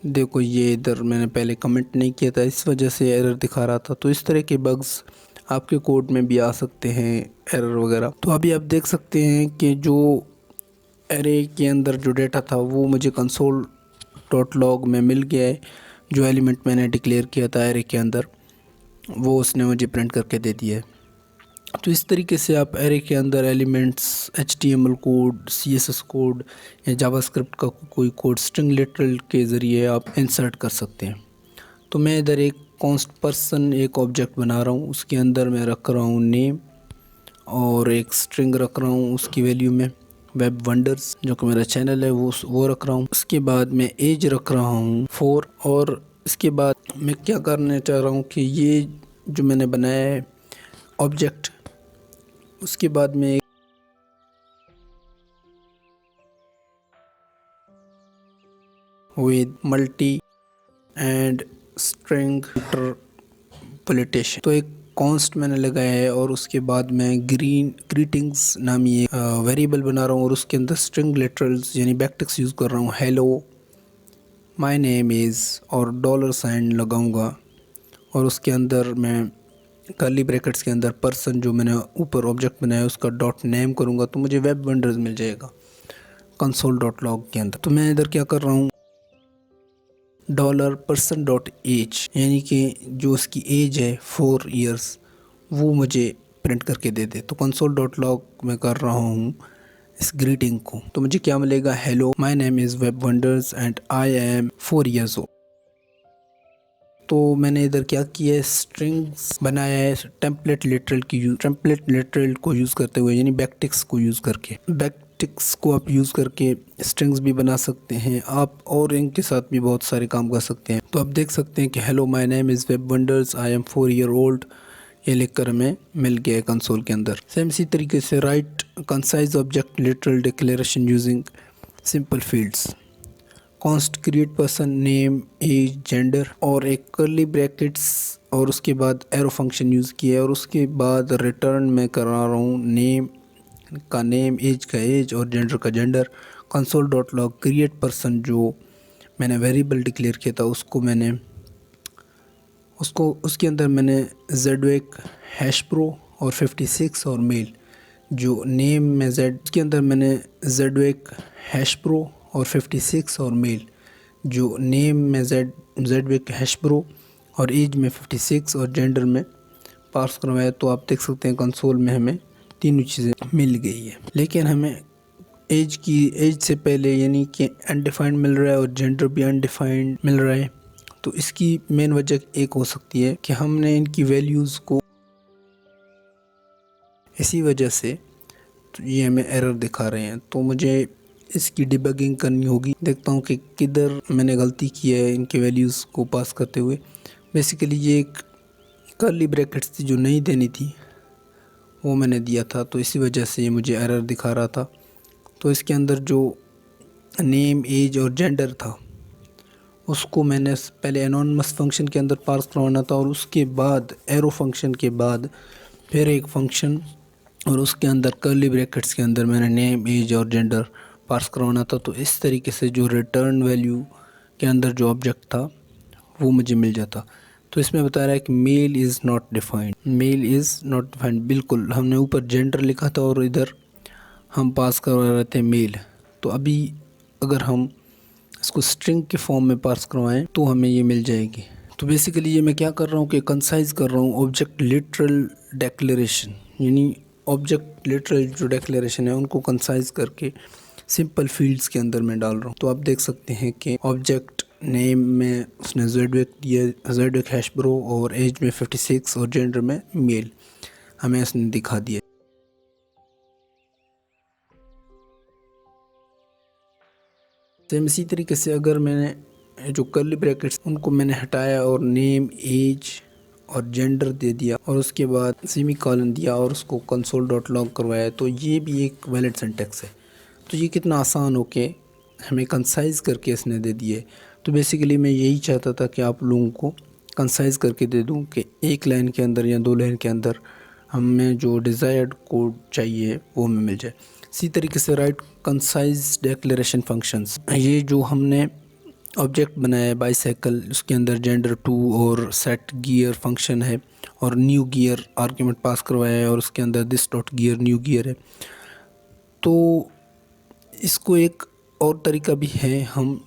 देखो ये इधर मैंने पहले कमेंट नहीं किया था, इस वजह से एरर दिखा रहा था। तो इस तरह के बग्स आपके कोड में भी आ सकते हैं, एरर वगैरह। तो अभी आप देख सकते हैं कि जो एरे के अंदर जो डेटा था वो मुझे कंसोल डॉट लॉग में मिल गया है। जो एलिमेंट मैंने डिक्लेयर किया था एरे के अंदर वो उसने मुझे प्रिंट करके दे दिया है। तो इस तरीके से आप एरे के अंदर elements, HTML code, CSS code या जावास्क्रिप्ट का कोई कोड स्ट्रिंग लिटरल के ज़रिए आप इंसर्ट कर सकते हैं। तो मैं इधर एक कॉन्स्ट पर्सन एक ऑब्जेक्ट बना रहा हूँ, उसके अंदर मैं रख रहा हूँ नेम और एक स्ट्रिंग रख रहा हूँ उसकी वैल्यू में। वेब वंडर्स जो कि मेरा चैनल है वो रख रहा हूँ। उसके बाद मैं एज रख रहा हूँ 4। और इसके बाद मैं क्या करना चाह रहा हूँ कि ये जो मैंने बनाया है ऑब्जेक्ट, उसके बाद में विद मल्टी एंड स्ट्रिंग इंटरपोलेटेशन, तो एक कॉन्स्ट मैंने लगाया है। और उसके बाद मैं ग्रीटिंग्स नामी एक वेरिएबल बना रहा हूँ और उसके अंदर स्ट्रिंग लिटरल्स यानी बैकटिक्स यूज़ कर रहा हूँ। हेलो माय नेम इज़ और $साइन लगाऊंगा और उसके अंदर मैं कर्ली ब्रैकेट्स के अंदर पर्सन जो मैंने ऊपर ऑब्जेक्ट बनाया उसका डॉट नेम करूँगा, तो मुझे वेब वंडर्स मिल जाएगा कंसोल डॉट लॉग के अंदर। तो मैं इधर क्या कर रहा हूँ, $person डॉट एज यानी कि जो उसकी एज है 4 ईयर्स वो मुझे प्रिंट करके दे दे। तो कंसोल डॉट लॉग में कर रहा हूँ इस ग्रीटिंग को। तो मुझे क्या मिलेगा, hello my name is web wonders and I am 4 years old. तो मैंने इधर क्या किया है, स्ट्रिंग्स बनाया है टेम्पलेट लिटरल को यूज़ करते हुए, यानी बैकटिक्स को यूज़ करके। बैकटिक्स को आप यूज़ करके स्ट्रिंग्स भी बना सकते हैं आप, और इनके साथ भी बहुत सारे काम कर सकते हैं। तो आप देख सकते हैं कि hello my name is web wonders I am 4 year old, ये लिखकर हमें मिल गया है कंसोल के अंदर। सेम इसी तरीके से right concise object literal declaration using simple fields, const create person name age gender और एक कर्ली ब्रैकेट्स और उसके बाद एरो फंक्शन यूज़ किया है। और उसके बाद रिटर्न में करा रहा हूँ नेम का नेम, एज का एज और जेंडर का gender. Console dot log create person जो मैंने वेरिएबल डिक्लेयर किया था उसके अंदर मैंने जेडवेक हैश प्रो और 56 और मेल। जो नेम में जेड के अंदर मैंने जेडवेक हैश प्रो और 56 और मेल, जो नेम में जेडवेक हैश प्रो और एज में 56 और जेंडर में पास करवाया। तो आप देख सकते हैं कंसोल में हमें तीनों चीज़ें मिल गई है। लेकिन हमें एज से पहले यानी कि अनडिफाइंड मिल रहा है और जेंडर भी अनडिफाइंड मिल रहा है। तो इसकी मेन वजह एक हो सकती है कि हमने इनकी वैल्यूज़ को इसी वजह से, तो ये हमें एरर दिखा रहे हैं। तो मुझे इसकी डिबगिंग करनी होगी, देखता हूँ कि किधर मैंने गलती की है इनके वैल्यूज़ को पास करते हुए। बेसिकली ये एक कर्ली ब्रैकेट्स थी जो नहीं देनी थी, वो मैंने दिया था, तो इसी वजह से ये मुझे एरर दिखा रहा था। तो इसके अंदर जो नेम एज और जेंडर था उसको मैंने पहले एनोनिमस फंक्शन के अंदर पास करवाना था और उसके बाद एरो फंक्शन के बाद फिर एक फंक्शन और उसके अंदर कर्ली ब्रैकेट्स के अंदर मैंने नेम एज और जेंडर पास करवाना था। तो इस तरीके से जो रिटर्न वैल्यू के अंदर जो ऑब्जेक्ट था वो मुझे मिल जाता। तो इसमें बता रहा है कि मेल इज़ नॉट डिफाइंड, बिल्कुल हमने ऊपर जेंडर लिखा था और इधर हम पास करवा रहे थे मेल। तो अभी अगर हम इसको स्ट्रिंग के फॉर्म में पास करवाएं तो हमें ये मिल जाएगी। तो बेसिकली ये मैं क्या कर रहा हूँ कि कंसाइज कर रहा हूँ ऑब्जेक्ट लिटरल डेक्लेरेशन, यानी ऑब्जेक्ट लिटरल जो डेक्लेरेशन है उनको कंसाइज करके सिंपल फील्ड्स के अंदर मैं डाल रहा हूँ। तो आप देख सकते हैं कि ऑब्जेक्ट नेम में उसने जेडवेक दिया, जेडवेक हैश ब्रो, और एज में 56 और जेंडर में मेल हमें उसने दिखा दिया। सेम इसी तरीके से अगर मैंने जो कर्ली ब्रैकेट्स उनको मैंने हटाया और नेम एज और जेंडर दे दिया और उसके बाद सेमी कॉलन दिया और उसको कंसोल डॉट लॉग करवाया, तो ये भी एक वैलिड सिंटैक्स है। तो ये कितना आसान हो के हमें कंसाइज करके इसने दे दिए। तो बेसिकली मैं यही चाहता था कि आप लोगों को कंसाइज करके दे दूं कि एक लाइन के अंदर या 2 लाइन के अंदर हमें जो डिज़ायर्ड कोड चाहिए वो हमें मिल जाए। इसी तरीके से राइट कंसाइज डेक्लेरेशन फंक्शंस, ये जो हमने ऑब्जेक्ट बनाया है बाईसाइकिल, उसके अंदर जेंडर 2 और सेट गियर फंक्शन है और न्यू गियर आर्ग्यूमेंट पास करवाया है और उसके अंदर this dot gear new gear है। तो इसको एक और तरीका भी है, हम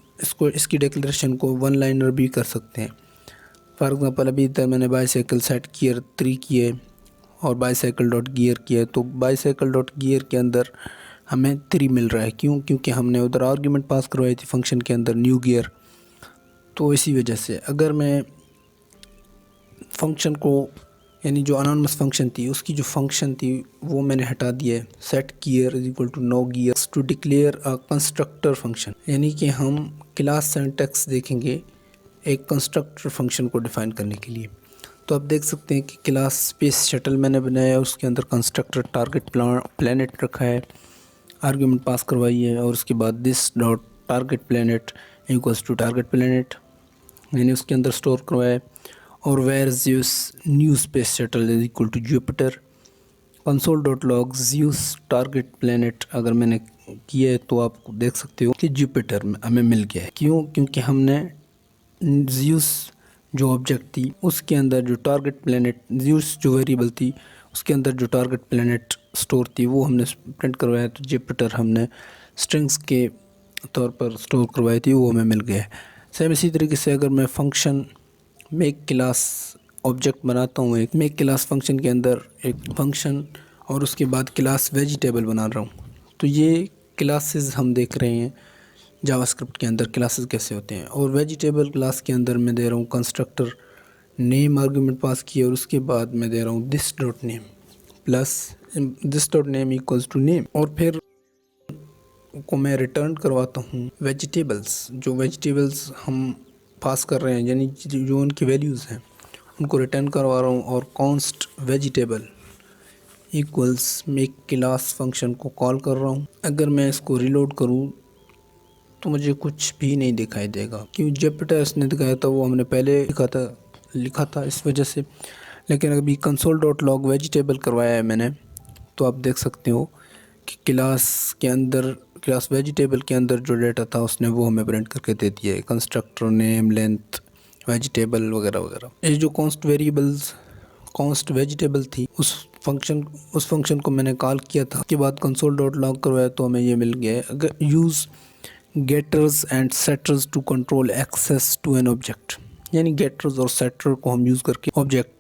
इसकी डिक्लेरेशन को वन लाइनर भी कर सकते हैं। फॉर एग्ज़ाम्पल अभी तक मैंने बाईसाइकिल सेट गियर 3 किए और बाईसाइकिल डॉट गियर किया है, तो बाईसाइकिल डॉट गियर के अंदर हमें 3 मिल रहा है। क्यों? क्योंकि हमने उधर आर्ग्यूमेंट पास करवाई थी फंक्शन के अंदर न्यू गियर। तो इसी वजह से अगर मैं फंक्शन को, यानी जो अनोनिमस फंक्शन थी उसकी जो फंक्शन थी वो मैंने हटा दिया है, set gear is equal to no gear to declare a constructor function, यानी कि हम क्लास सिंटैक्स देखेंगे एक कंस्ट्रक्टर फंक्शन को डिफाइन करने के लिए। तो आप देख सकते हैं कि क्लास स्पेस शटल मैंने बनाया है, उसके अंदर कंस्ट्रक्टर टारगेट प्लैनेट रखा है, आर्ग्यूमेंट पास करवाई है और उसके बाद this dot target planet equals to target planet मैंने उसके अंदर स्टोर करवाया है। और where Zeus new space shuttle is equal to Jupiter, console dot log Zeus target planet अगर मैंने किया है तो आप देख सकते हो कि जुपिटर हमें मिल गया है। क्यों? क्योंकि हमने ज़्यूस जो ऑब्जेक्ट थी उसके अंदर जो टारगेट प्लैनेट, ज़्यूस जो वेरिएबल थी उसके अंदर जो टारगेट प्लैनेट स्टोर थी वो हमने प्रिंट करवाया, तो जुपिटर हमने स्ट्रिंग्स के तौर पर स्टोर करवाई थी, वो हमें मिल गया है। सेम इसी तरीके से अगर मैं फंक्शन मेक क्लास ऑब्जेक्ट बनाता हूँ, एक मेक क्लास फंक्शन के अंदर एक फंक्शन और उसके बाद क्लास वेजिटेबल बना रहा हूँ, तो ये क्लासेस हम देख रहे हैं जावास्क्रिप्ट के अंदर क्लासेस कैसे होते हैं। और वेजिटेबल क्लास के अंदर मैं दे रहा हूँ कंस्ट्रक्टर नेम आर्गुमेंट पास किया और उसके बाद मैं दे रहा हूँ this dot name plus this dot name equals to name, और फिर को मैं रिटर्न करवाता हूँ वेजिटेबल्स, जो वेजिटेबल्स हम पास कर रहे हैं यानी जो उनकी वैल्यूज़ हैं उनको रिटर्न करवा रहा हूँ। और const vegetable equals make class function को कॉल कर रहा हूँ। अगर मैं इसको रिलोड करूँ तो मुझे कुछ भी नहीं दिखाई देगा, क्यों? जुपिटर इसने दिखाया था वो हमने पहले लिखा था इस वजह से। लेकिन अभी कंसोल डॉट लॉग वेजिटेबल करवाया है मैंने, तो आप देख सकते हो कि क्लास के अंदर, क्लास वेजिटेबल के अंदर जो डाटा था उसने वो हमें प्रिंट करके दे दिया है, कंस्ट्रक्टर नेम लेंथ वेजिटेबल वगैरह वगैरह। ये जो कॉन्स्ट वेजिटेबल थी उस फंक्शन को मैंने कॉल किया था, उसके बाद कंसोल डॉट लॉग करवाया तो हमें ये मिल गया है। अगर use getters and setters to control access to an object, यानी गेटर्स और सेटर को हम यूज़ करके ऑब्जेक्ट